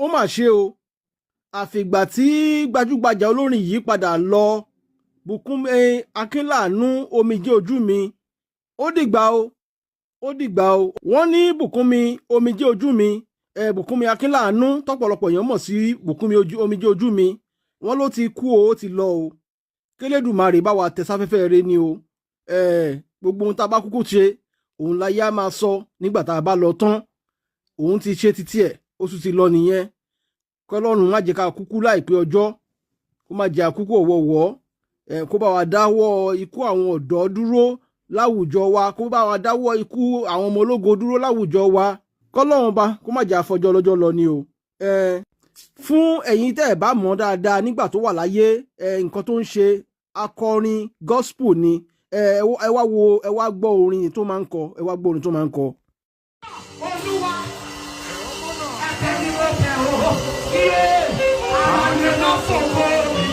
ó mà ṣe o àfìgbà tí gbajúgbajà olórin yìí padà lọ Bùkúnmi Akínláàánú omijé ojú mi ó dìgbà o wọ́n ní Bùkúnmi omijé ojú mi Bùkúnmi Akínláàánú tọ́pọ̀lọpọ̀ èèyàn mọ̀ sí Bùkúnmi omijé ojú mi wọ́n ló ti kú o ó ti lọ o kélédùmarè bá wa tẹ sáfẹ́fẹ́ rẹ ni o gbogbo ohun tá a bá kúkú ṣe òun la yá máa sọ nígbà tá a bá lọ tán òun ti ṣe títí ẹ̀ ó tún ti lọ nìyẹn kọ́lọ́run má jẹ́ ká kúkú láìpẹ́ ọjọ́ kó má jẹ́ àkúkú ọ̀wọ̀wọ́ kó bá wa dáwọ́ ikú àwọn ọ̀dọ́ dúró láwùjọ wa kó bá wa dáwọ́ ikú àwọn ọmọ ológo dúró láwùjọ wa kọ́lọ́run bá kó má jẹ́ àfọjọ́ lọ́jọ́ lọ ni o. Fún ẹ̀yin tẹ́ ẹ̀ bá mọ̀ dáadáa nígbà tó wà láyé nǹkan tó ń ṣe akọrin gospel ni ẹ wá gbọ́ orin tó máa ń kọ Olúwa ẹ̀tẹ̀ ni mo tẹ̀ o iye àwọn ènìyàn fòkó.